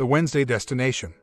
The Wednesday destination.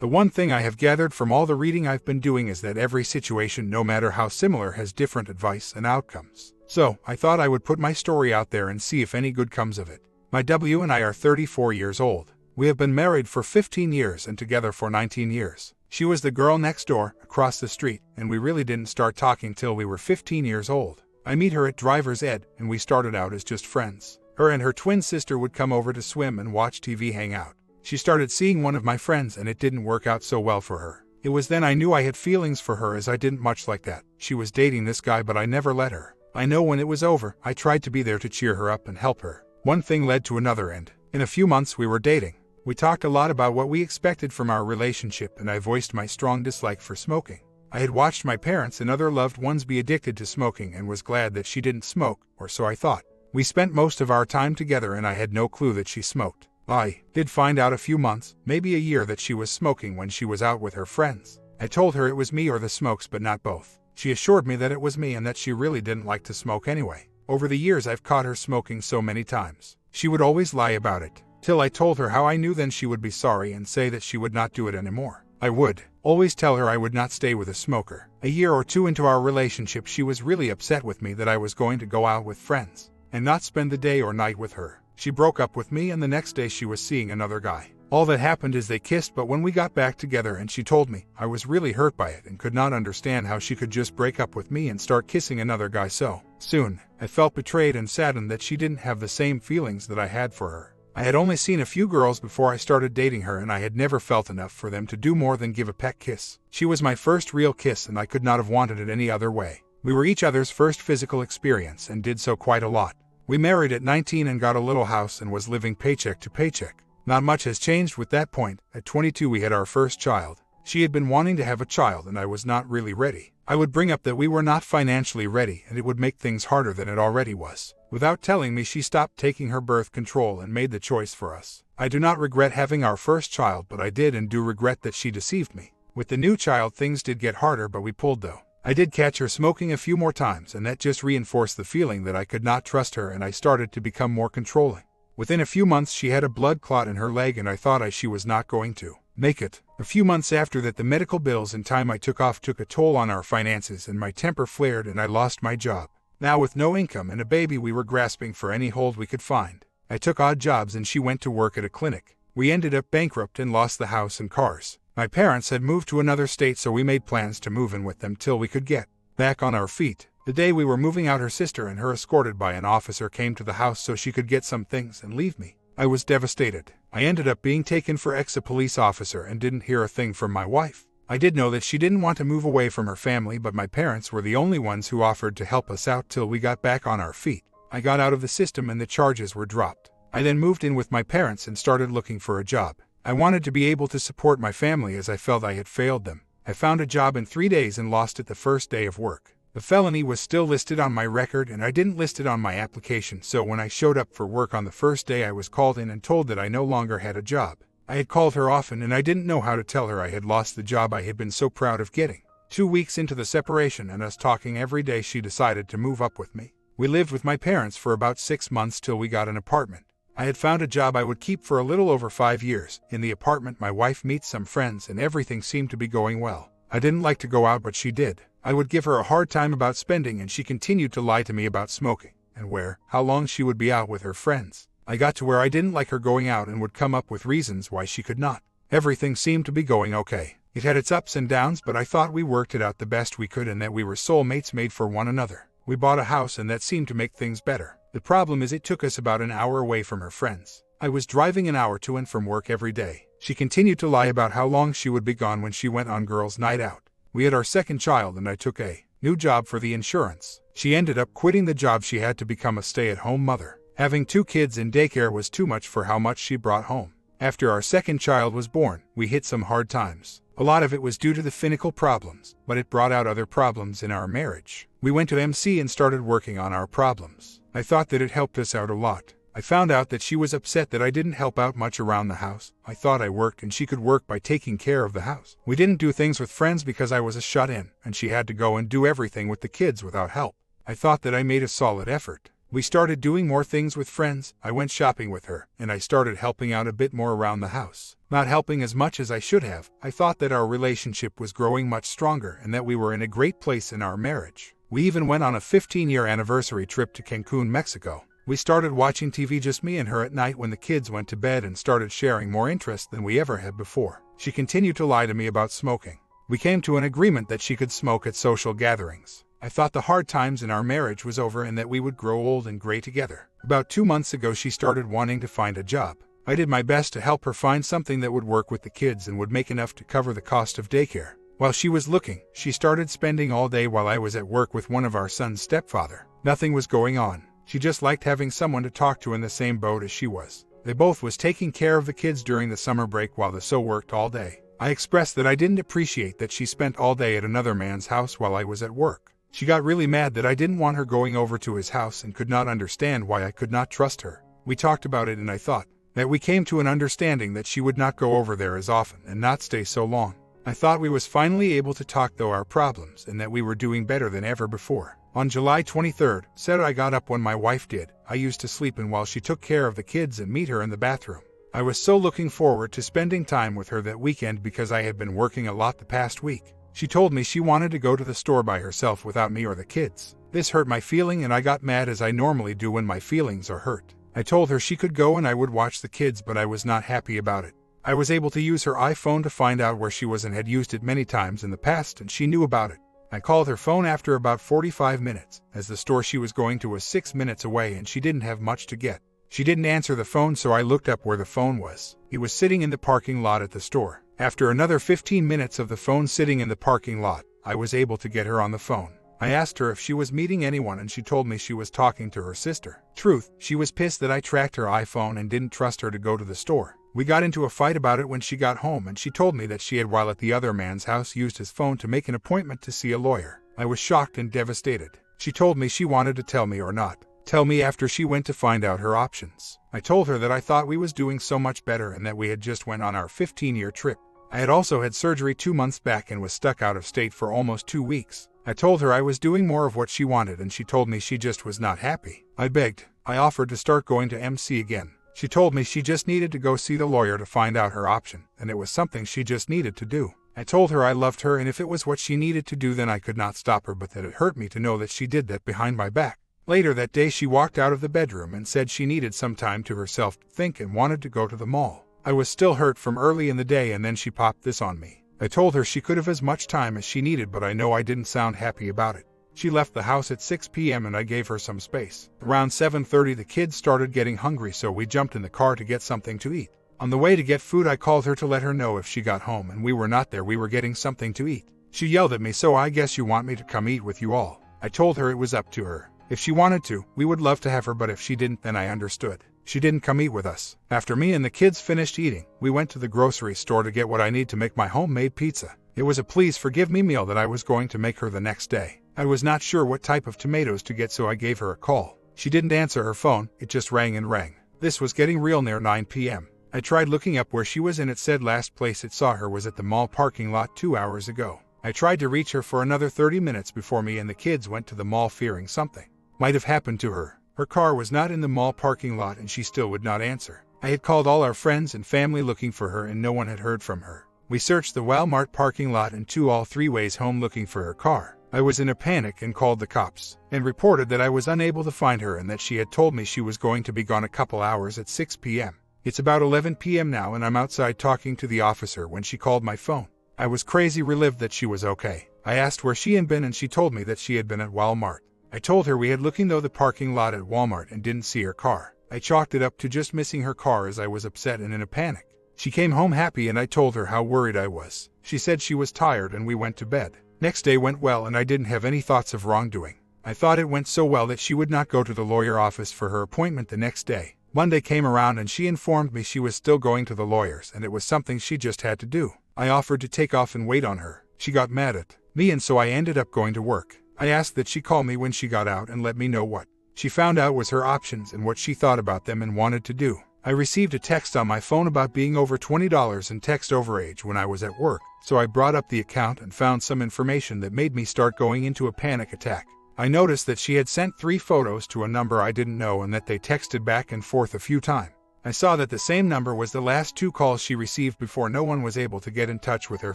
The one thing I have gathered from all the reading I've been doing is that every situation, no matter how similar, has different advice and outcomes. So, I thought I would put my story out there and see if any good comes of it. My W and I are 34 years old. We have been married for 15 years and together for 19 years. She was the girl next door, across the street, and we really didn't start talking till we were 15 years old. I meet her at driver's ed, and we started out as just friends. Her and her twin sister would come over to swim and watch TV hang out. She started seeing one of my friends and it didn't work out so well for her. It was then I knew I had feelings for her, as I didn't much like that. She was dating this guy, but I never let her. I know when it was over, I tried to be there to cheer her up and help her. One thing led to another, and in a few months we were dating. We talked a lot about what we expected from our relationship, and I voiced my strong dislike for smoking. I had watched my parents and other loved ones be addicted to smoking and was glad that she didn't smoke, or so I thought. We spent most of our time together and I had no clue that she smoked. I did find out a few months, maybe a year, that she was smoking when she was out with her friends. I told her it was me or the smokes, but not both. She assured me that it was me and that she really didn't like to smoke anyway. Over the years I've caught her smoking so many times. She would always lie about it, till I told her how I knew. Then she would be sorry and say that she would not do it anymore. I would always tell her I would not stay with a smoker. A year or two into our relationship, she was really upset with me that I was going to go out with friends and not spend the day or night with her. She broke up with me, and the next day she was seeing another guy. All that happened is they kissed, but when we got back together and she told me, I was really hurt by it and could not understand how she could just break up with me and start kissing another guy so soon. I felt betrayed and saddened that she didn't have the same feelings that I had for her. I had only seen a few girls before I started dating her, and I had never felt enough for them to do more than give a peck kiss. She was my first real kiss, and I could not have wanted it any other way. We were each other's first physical experience and did so quite a lot. We married at 19 and got a little house and was living paycheck to paycheck. Not much has changed with that point. At 22 we had our first child. She had been wanting to have a child and I was not really ready. I would bring up that we were not financially ready and it would make things harder than it already was. Without telling me, she stopped taking her birth control and made the choice for us. I do not regret having our first child, but I did and do regret that she deceived me. With the new child things did get harder, but we pulled though. I did catch her smoking a few more times, and that just reinforced the feeling that I could not trust her, and I started to become more controlling. Within a few months she had a blood clot in her leg and I thought she was not going to make it. A few months after that, the medical bills and time I took off took a toll on our finances and my temper flared and I lost my job. Now with no income and a baby, we were grasping for any hold we could find. I took odd jobs and she went to work at a clinic. We ended up bankrupt and lost the house and cars. My parents had moved to another state, so we made plans to move in with them till we could get back on our feet. The day we were moving out, her sister and her, escorted by an officer, came to the house so she could get some things and leave me. I was devastated. I ended up being taken for a police officer and didn't hear a thing from my wife. I did know that she didn't want to move away from her family, but my parents were the only ones who offered to help us out till we got back on our feet. I got out of the system and the charges were dropped. I then moved in with my parents and started looking for a job. I wanted to be able to support my family as I felt I had failed them. I found a job in 3 days and lost it the first day of work. The felony was still listed on my record and I didn't list it on my application, so when I showed up for work on the first day I was called in and told that I no longer had a job. I had called her often and I didn't know how to tell her I had lost the job I had been so proud of getting. 2 weeks into the separation and us talking every day, she decided to move up with me. We lived with my parents for about 6 months till we got an apartment. I had found a job I would keep for a little over 5 years. In the apartment my wife meets some friends and everything seemed to be going well. I didn't like to go out, but she did. I would give her a hard time about spending and she continued to lie to me about smoking and how long she would be out with her friends. I got to where I didn't like her going out and would come up with reasons why she could not. Everything seemed to be going okay. It had its ups and downs, but I thought we worked it out the best we could and that we were soulmates made for one another. We bought a house and that seemed to make things better. The problem is it took us about an hour away from her friends. I was driving an hour to and from work every day. She continued to lie about how long she would be gone when she went on girls' night out. We had our second child and I took a new job for the insurance. She ended up quitting the job she had to become a stay-at-home mother. Having 2 kids in daycare was too much for how much she brought home. After our second child was born, we hit some hard times. A lot of it was due to the financial problems, but it brought out other problems in our marriage. We went to MC and started working on our problems. I thought that it helped us out a lot. I found out that she was upset that I didn't help out much around the house. I thought I worked and she could work by taking care of the house. We didn't do things with friends because I was a shut-in, and she had to go and do everything with the kids without help. I thought that I made a solid effort. We started doing more things with friends, I went shopping with her, and I started helping out a bit more around the house. Not helping as much as I should have. I thought that our relationship was growing much stronger and that we were in a great place in our marriage. We even went on a 15-year anniversary trip to Cancun, Mexico. We started watching TV, just me and her, at night when the kids went to bed, and started sharing more interest than we ever had before. She continued to lie to me about smoking. We came to an agreement that she could smoke at social gatherings. I thought the hard times in our marriage was over and that we would grow old and gray together. About 2 months ago, she started wanting to find a job. I did my best to help her find something that would work with the kids and would make enough to cover the cost of daycare. While she was looking, she started spending all day while I was at work with one of our son's stepfather. Nothing was going on. She just liked having someone to talk to in the same boat as she was. They both was taking care of the kids during the summer break while the so worked all day. I expressed that I didn't appreciate that she spent all day at another man's house while I was at work. She got really mad that I didn't want her going over to his house and could not understand why I could not trust her. We talked about it and I thought that we came to an understanding that she would not go over there as often and not stay so long. I thought we was finally able to talk through our problems and that we were doing better than ever before. On July 23rd, said I got up when my wife did. I used to sleep in while she took care of the kids and meet her in the bathroom. I was so looking forward to spending time with her that weekend because I had been working a lot the past week. She told me she wanted to go to the store by herself without me or the kids. This hurt my feeling and I got mad, as I normally do when my feelings are hurt. I told her she could go and I would watch the kids, but I was not happy about it. I was able to use her iPhone to find out where she was and had used it many times in the past, and she knew about it. I called her phone after about 45 minutes, as the store she was going to was 6 minutes away and she didn't have much to get. She didn't answer the phone, so I looked up where the phone was. It was sitting in the parking lot at the store. After another 15 minutes of the phone sitting in the parking lot, I was able to get her on the phone. I asked her if she was meeting anyone and she told me she was talking to her sister. Truth, she was pissed that I tracked her iPhone and didn't trust her to go to the store. We got into a fight about it when she got home, and she told me that she had, while at the other man's house, used his phone to make an appointment to see a lawyer. I was shocked and devastated. She told me she wanted to tell me or not tell me after she went to find out her options. I told her that I thought we was doing so much better and that we had just went on our 15-year trip. I had also had surgery 2 months back and was stuck out of state for almost 2 weeks. I told her I was doing more of what she wanted and she told me she just was not happy. I begged. I offered to start going to MC again. She told me she just needed to go see the lawyer to find out her option, and it was something she just needed to do. I told her I loved her and if it was what she needed to do then I could not stop her, but that it hurt me to know that she did that behind my back. Later that day she walked out of the bedroom and said she needed some time to herself to think and wanted to go to the mall. I was still hurt from early in the day and then she popped this on me. I told her she could have as much time as she needed, but I know I didn't sound happy about it. She left the house at 6 p.m. and I gave her some space. Around 7:30 the kids started getting hungry, so we jumped in the car to get something to eat. On the way to get food I called her to let her know if she got home and we were not there we were getting something to eat. She yelled at me, "So I guess you want me to come eat with you all?" I told her it was up to her. If she wanted to, we would love to have her, but if she didn't, then I understood. She didn't come eat with us. After me and the kids finished eating, we went to the grocery store to get what I need to make my homemade pizza. It was a please forgive me meal that I was going to make her the next day. I was not sure what type of tomatoes to get, so I gave her a call. She didn't answer her phone, it just rang and rang. This was getting real near 9 p.m. I tried looking up where she was and it said last place it saw her was at the mall parking lot 2 hours ago. I tried to reach her for another 30 minutes before me and the kids went to the mall, fearing something might have happened to her. Her car was not in the mall parking lot and she still would not answer. I had called all our friends and family looking for her and no one had heard from her. We searched the Walmart parking lot and all 3 ways home looking for her car. I was in a panic and called the cops and reported that I was unable to find her and that she had told me she was going to be gone a couple hours at 6 p.m. It's about 11 p.m. now and I'm outside talking to the officer when she called my phone. I was crazy relieved that she was okay. I asked where she had been and she told me that she had been at Walmart. I told her we had looking though the parking lot at Walmart and didn't see her car. I chalked it up to just missing her car as I was upset and in a panic. She came home happy and I told her how worried I was. She said she was tired and we went to bed. Next day went well and I didn't have any thoughts of wrongdoing. I thought it went so well that she would not go to the lawyer office for her appointment the next day. Monday came around and she informed me she was still going to the lawyers and it was something she just had to do. I offered to take off and wait on her. She got mad at me and so I ended up going to work. I asked that she call me when she got out and let me know what she found out was her options and what she thought about them and wanted to do. I received a text on my phone about being over $20 in text overage when I was at work, so I brought up the account and found some information that made me start going into a panic attack. I noticed that she had sent 3 photos to a number I didn't know and that they texted back and forth a few times. I saw that the same number was the last 2 calls she received before no one was able to get in touch with her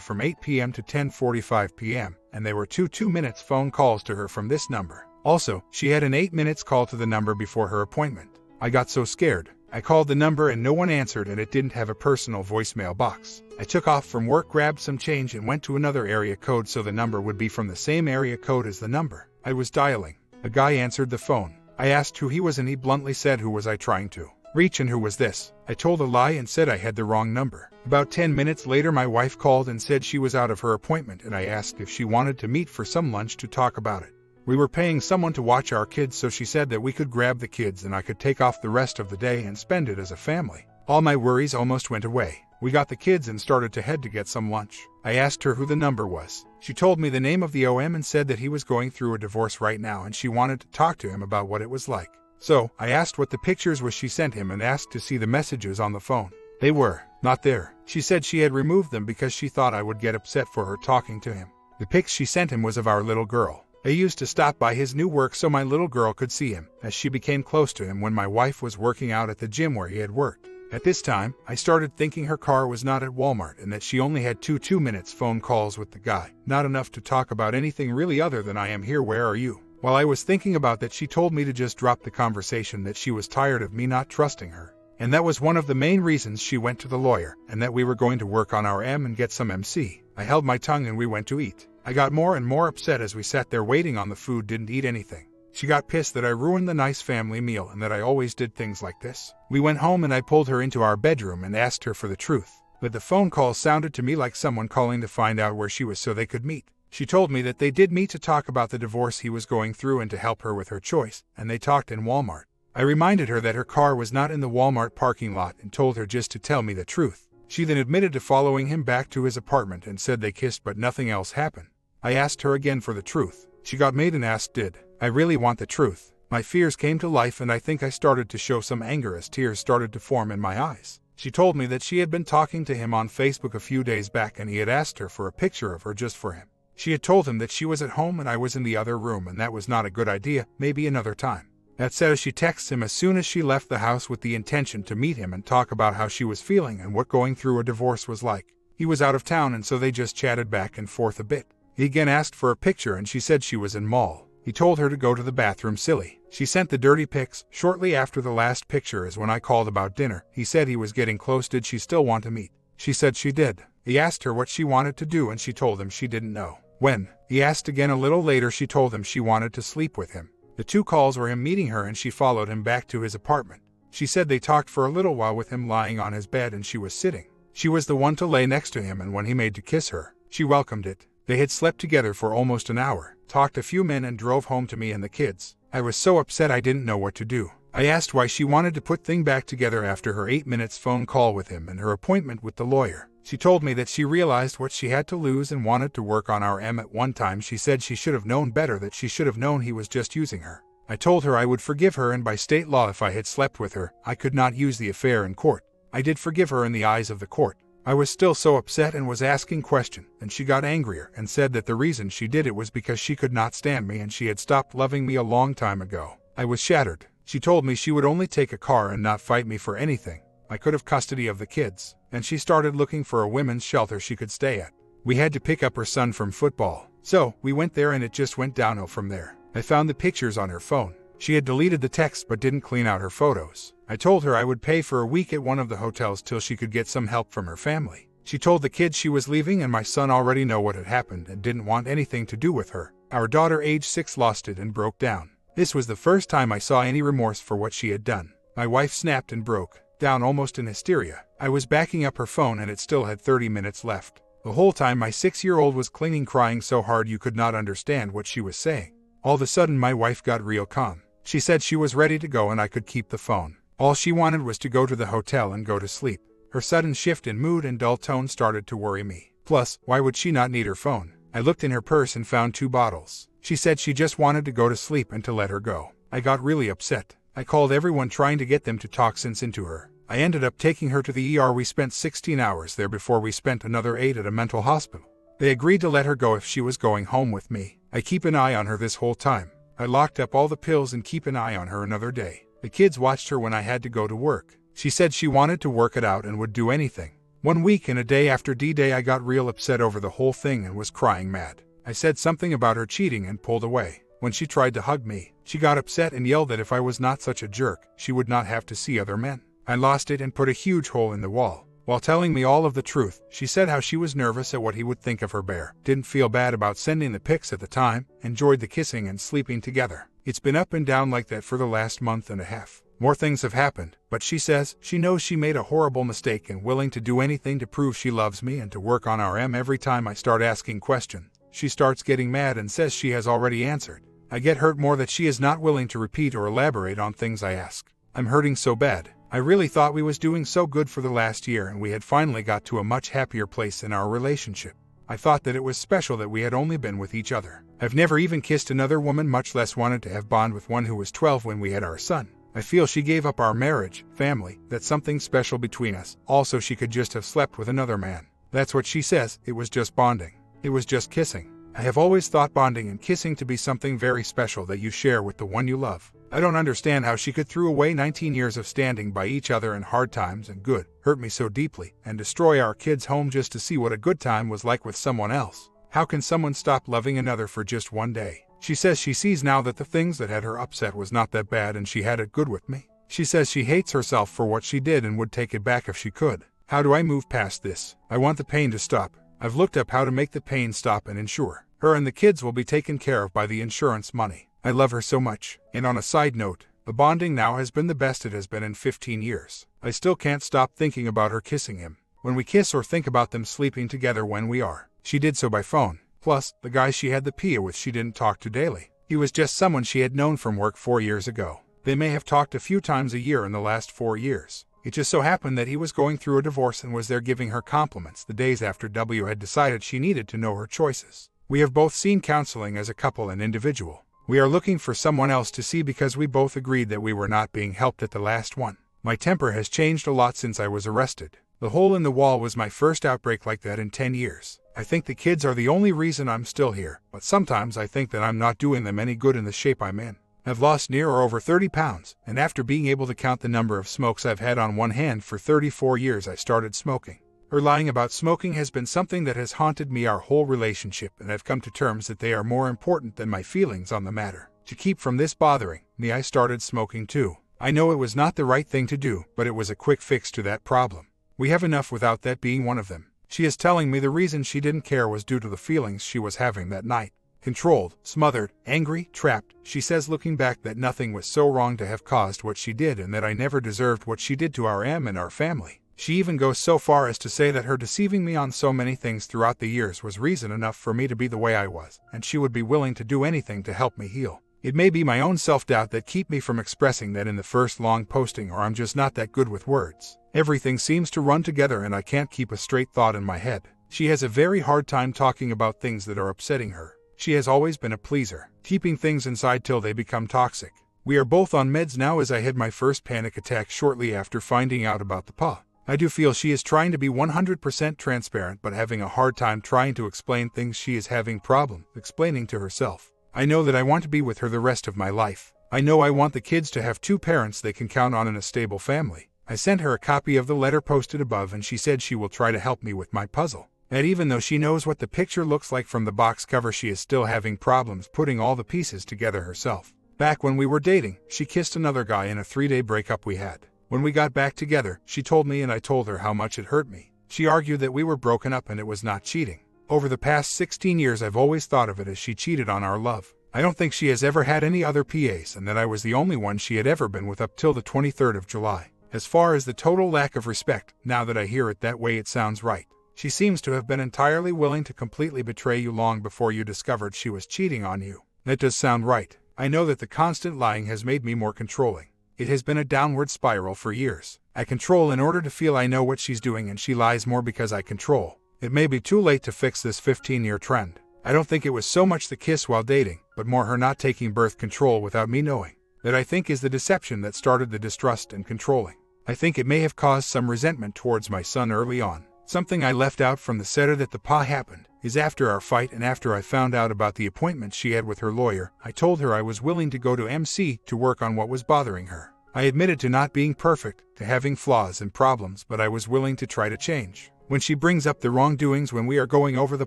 from 8 p.m. to 10:45 p.m., and they were 2 2-minute phone calls to her from this number. Also, she had an 8-minute call to the number before her appointment. I got so scared. I called the number and no one answered, and it didn't have a personal voicemail box. I took off from work, grabbed some change, and went to another area code so the number would be from the same area code as the number I was dialing. A guy answered the phone. I asked who he was and he bluntly said, "Who was I trying to reach and who was this?" I told a lie and said I had the wrong number. About 10 minutes later, my wife called and said she was out of her appointment, and I asked if she wanted to meet for some lunch to talk about it. We were paying someone to watch our kids, so she said that we could grab the kids and I could take off the rest of the day and spend it as a family. All my worries almost went away. We got the kids and started to head to get some lunch. I asked her who the number was. She told me the name of the OM and said that he was going through a divorce right now and she wanted to talk to him about what it was like. So, I asked what the pictures was she sent him and asked to see the messages on the phone. They were not there. She said she had removed them because she thought I would get upset for her talking to him. The pics she sent him was of our little girl. I used to stop by his new work so my little girl could see him, as she became close to him when my wife was working out at the gym where he had worked. At this time, I started thinking her car was not at Walmart and that she only had 2 2-minute phone calls with the guy, not enough to talk about anything really other than "I am here, where are you?" While I was thinking about that, she told me to just drop the conversation, that she was tired of me not trusting her. And that was one of the main reasons she went to the lawyer, and that we were going to work on our M and get some MC. I held my tongue and we went to eat. I got more and more upset as we sat there waiting on the food, didn't eat anything. She got pissed that I ruined the nice family meal and that I always did things like this. We went home and I pulled her into our bedroom and asked her for the truth. But the phone call sounded to me like someone calling to find out where she was so they could meet. She told me that they did meet to talk about the divorce he was going through and to help her with her choice, and they talked in Walmart. I reminded her that her car was not in the Walmart parking lot and told her just to tell me the truth. She then admitted to following him back to his apartment and said they kissed but nothing else happened. I asked her again for the truth. She got mad and asked, "Did I really want the truth?" My fears came to life and I think I started to show some anger as tears started to form in my eyes. She told me that she had been talking to him on Facebook a few days back and he had asked her for a picture of her just for him. She had told him that she was at home and I was in the other room and that was not a good idea, maybe another time. That said, she texts him as soon as she left the house with the intention to meet him and talk about how she was feeling and what going through a divorce was like. He was out of town and so they just chatted back and forth a bit. He again asked for a picture and she said she was in mall. He told her to go to the bathroom. Silly. She sent the dirty pics. Shortly after the last picture is when I called about dinner. He said he was getting close. Did she still want to meet? She said she did. He asked her what she wanted to do and she told him she didn't know. When he asked again a little later, she told him she wanted to sleep with him. The 2 calls were him meeting her and she followed him back to his apartment. She said they talked for a little while with him lying on his bed and she was sitting. She was the one to lay next to him and when he made to kiss her, she welcomed it. They had slept together for almost an hour, talked a few men and drove home to me and the kids. I was so upset I didn't know what to do. I asked why she wanted to put things back together after her 8 minutes phone call with him and her appointment with the lawyer. She told me that she realized what she had to lose and wanted to work on our M. At one time she said she should have known better, that she should have known he was just using her. I told her I would forgive her and by state law if I had slept with her, I could not use the affair in court. I did forgive her in the eyes of the court. I was still so upset and was asking questions, and she got angrier and said that the reason she did it was because she could not stand me and she had stopped loving me a long time ago. I was shattered. She told me she would only take a car and not fight me for anything. I could have custody of the kids, and she started looking for a women's shelter she could stay at. We had to pick up her son from football, so we went there and it just went downhill from there. I found the pictures on her phone. She had deleted the text but didn't clean out her photos. I told her I would pay for a week at one of the hotels till she could get some help from her family. She told the kids she was leaving and my son already know what had happened and didn't want anything to do with her. Our daughter, age 6, lost it and broke down. This was the first time I saw any remorse for what she had done. My wife snapped and broke down almost in hysteria. I was backing up her phone and it still had 30 minutes left. The whole time my 6-year-old was clinging, crying so hard you could not understand what she was saying. All of a sudden my wife got real calm. She said she was ready to go and I could keep the phone. All she wanted was to go to the hotel and go to sleep. Her sudden shift in mood and dull tone started to worry me. Plus, why would she not need her phone? I looked in her purse and found 2 bottles. She said she just wanted to go to sleep and to let her go. I got really upset. I called everyone trying to get them to talk sense into her. I ended up taking her to the ER. We spent 16 hours there before we spent another 8 at a mental hospital. They agreed to let her go if she was going home with me. I keep an eye on her this whole time. I locked up all the pills and keep an eye on her another day. The kids watched her when I had to go to work. She said she wanted to work it out and would do anything. 1 week and a day after D-Day I got real upset over the whole thing and was crying mad. I said something about her cheating and pulled away. When she tried to hug me, she got upset and yelled that if I was not such a jerk, she would not have to see other men. I lost it and put a huge hole in the wall. While telling me all of the truth, she said how she was nervous at what he would think of her bear, didn't feel bad about sending the pics at the time, enjoyed the kissing and sleeping together. It's been up and down like that for the last month and a half. More things have happened, but she says she knows she made a horrible mistake and willing to do anything to prove she loves me and to work on our every time I start asking questions. She starts getting mad and says she has already answered. I get hurt more that she is not willing to repeat or elaborate on things I ask. I'm hurting so bad. I really thought we was doing so good for the last year and we had finally got to a much happier place in our relationship. I thought that it was special that we had only been with each other. I've never even kissed another woman, much less wanted to have bond with one who was 12 when we had our son. I feel she gave up our marriage, family, that's something special between us. Also, she could just have slept with another man. That's what she says, it was just bonding. It was just kissing. I have always thought bonding and kissing to be something very special that you share with the one you love. I don't understand how she could throw away 19 years of standing by each other in hard times and good, hurt me so deeply, and destroy our kids' home just to see what a good time was like with someone else. How can someone stop loving another for just one day? She says she sees now that the things that had her upset was not that bad and she had it good with me. She says she hates herself for what she did and would take it back if she could. How do I move past this? I want the pain to stop. I've looked up how to make the pain stop and ensure her and the kids will be taken care of by the insurance money. I love her so much. And on a side note, the bonding now has been the best it has been in 15 years. I still can't stop thinking about her kissing him. When we kiss or think about them sleeping together when we are. She did so by phone. Plus, the guy she had the PIA with she didn't talk to daily. He was just someone she had known from work 4 years ago. They may have talked a few times a year in the last 4 years. It just so happened that he was going through a divorce and was there giving her compliments the days after W had decided she needed to know her choices. We have both seen counseling as a couple and individual. We are looking for someone else to see because we both agreed that we were not being helped at the last one. My temper has changed a lot since I was arrested. The hole in the wall was my first outbreak like that in 10 years. I think the kids are the only reason I'm still here, but sometimes I think that I'm not doing them any good in the shape I'm in. I've lost near or over 30 pounds, and after being able to count the number of smokes I've had on one hand for 34 years I started smoking. Her lying about smoking has been something that has haunted me our whole relationship, and I've come to terms that they are more important than my feelings on the matter. To keep from this bothering me, I started smoking too. I know it was not the right thing to do, but it was a quick fix to that problem. We have enough without that being one of them. She is telling me the reason she didn't care was due to the feelings she was having that night. Controlled, smothered, angry, trapped. She says looking back that nothing was so wrong to have caused what she did and that I never deserved what she did to our and our family. She even goes so far as to say that her deceiving me on so many things throughout the years was reason enough for me to be the way I was, and she would be willing to do anything to help me heal. It may be my own self-doubt that keep me from expressing that in the first long posting, or I'm just not that good with words. Everything seems to run together and I can't keep a straight thought in my head. She has a very hard time talking about things that are upsetting her. She has always been a pleaser, keeping things inside till they become toxic. We are both on meds now as I had my first panic attack shortly after finding out about the PA. I do feel she is trying to be 100% transparent but having a hard time trying to explain things she is having problem explaining to herself. I know that I want to be with her the rest of my life. I know I want the kids to have 2 parents they can count on in a stable family. I sent her a copy of the letter posted above and she said she will try to help me with my puzzle. And even though she knows what the picture looks like from the box cover, she is still having problems putting all the pieces together herself. Back when we were dating, she kissed another guy in a 3-day breakup we had. When we got back together, she told me and I told her how much it hurt me. She argued that we were broken up and it was not cheating. Over the past 16 years I've always thought of it as she cheated on our love. I don't think she has ever had any other PAs and that I was the only one she had ever been with up till the 23rd of July. As far as the total lack of respect, now that I hear it that way it sounds right. She seems to have been entirely willing to completely betray you long before you discovered she was cheating on you. That does sound right. I know that the constant lying has made me more controlling. It has been a downward spiral for years. I control in order to feel I know what she's doing and she lies more because I control. It may be too late to fix this 15-year trend. I don't think it was so much the kiss while dating, but more her not taking birth control without me knowing. That I think is the deception that started the distrust and controlling. I think it may have caused some resentment towards my son early on. Something I left out from the setter that the PA happened. is after our fight and after I found out about the appointment she had with her lawyer, I told her I was willing to go to MC to work on what was bothering her. I admitted to not being perfect, to having flaws and problems, but I was willing to try to change. When she brings up the wrongdoings when we are going over the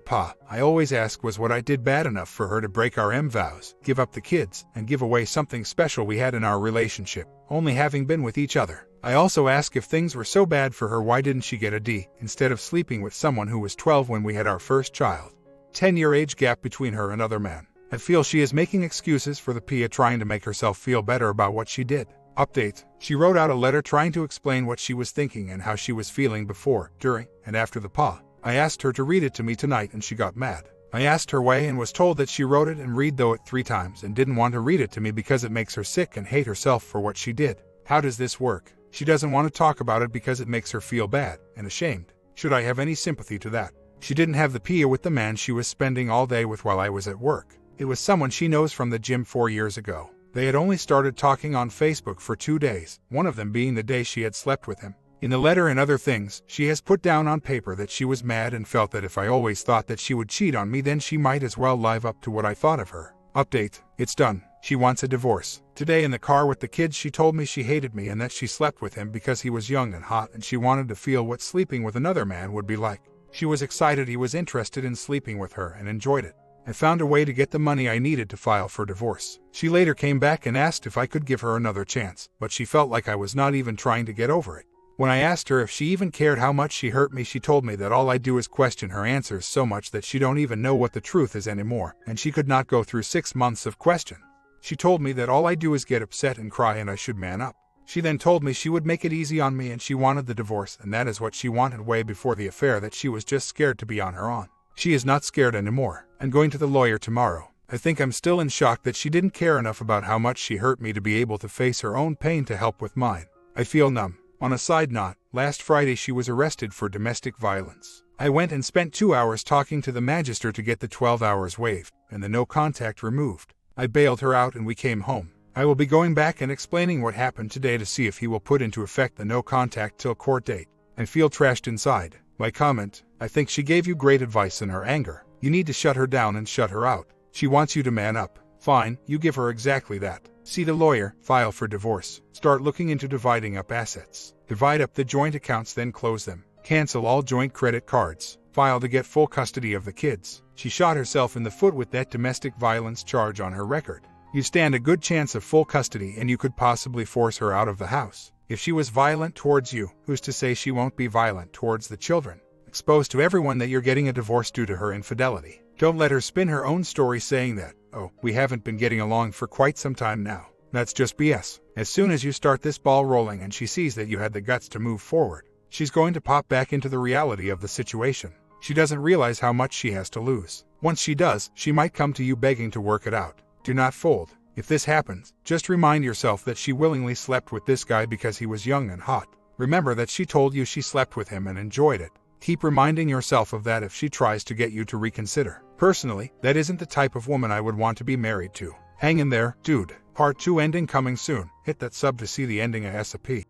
PA, I always ask was what I did bad enough for her to break our vows, give up the kids, and give away something special we had in our relationship, only having been with each other. I also ask if things were so bad for her, why didn't she get a D, instead of sleeping with someone who was 12 when we had our first child. 10-year age gap between her and other men. I feel she is making excuses for the PA, trying to make herself feel better about what she did. Update. She wrote out a letter trying to explain what she was thinking and how she was feeling before, during, and after the PA. I asked her to read it to me tonight and she got mad. I asked her why and was told that she wrote it and read though it 3 times and didn't want to read it to me because it makes her sick and hate herself for what she did. How does this work? She doesn't want to talk about it because it makes her feel bad and ashamed. Should I have any sympathy to that? She didn't have the PA with the man she was spending all day with while I was at work. It was someone she knows from the gym 4 years ago. They had only started talking on Facebook for 2 days, one of them being the day she had slept with him. In the letter and other things, she has put down on paper that she was mad and felt that if I always thought that she would cheat on me, then she might as well live up to what I thought of her. Update. It's done. She wants a divorce. Today in the car with the kids she told me she hated me and that she slept with him because he was young and hot and she wanted to feel what sleeping with another man would be like. She was excited he was interested in sleeping with her and enjoyed it. I found a way to get the money I needed to file for divorce. She later came back and asked if I could give her another chance, but she felt like I was not even trying to get over it. When I asked her if she even cared how much she hurt me, she told me that all I do is question her answers so much that she don't even know what the truth is anymore, and she could not go through 6 months of question. She told me that all I do is get upset and cry and I should man up. She then told me she would make it easy on me and she wanted the divorce, and that is what she wanted way before the affair, that she was just scared to be on her own. She is not scared anymore. I'm going to the lawyer tomorrow. I think I'm still in shock that she didn't care enough about how much she hurt me to be able to face her own pain to help with mine. I feel numb. On a side note, last Friday she was arrested for domestic violence. I went and spent 2 hours talking to the magistrate to get the 12 hours waived and the no contact removed. I bailed her out and we came home. I will be going back and explaining what happened today to see if he will put into effect the no contact till court date. I feel trashed inside. My comment: I think she gave you great advice in her anger. You need to shut her down and shut her out. She wants you to man up. Fine, you give her exactly that. See the lawyer, file for divorce. Start looking into dividing up assets. Divide up the joint accounts, then close them. Cancel all joint credit cards. File to get full custody of the kids. She shot herself in the foot with that domestic violence charge on her record. You stand a good chance of full custody and you could possibly force her out of the house. If she was violent towards you, who's to say she won't be violent towards the children? Expose to everyone that you're getting a divorce due to her infidelity. Don't let her spin her own story saying that, oh, we haven't been getting along for quite some time now. That's just BS. As soon as you start this ball rolling and she sees that you had the guts to move forward, she's going to pop back into the reality of the situation. She doesn't realize how much she has to lose. Once she does, she might come to you begging to work it out. Do not fold. If this happens, just remind yourself that she willingly slept with this guy because he was young and hot. Remember that she told you she slept with him and enjoyed it. Keep reminding yourself of that if she tries to get you to reconsider. Personally, that isn't the type of woman I would want to be married to. Hang in there, dude. Part 2 ending coming soon. Hit that sub to see the ending ASAP.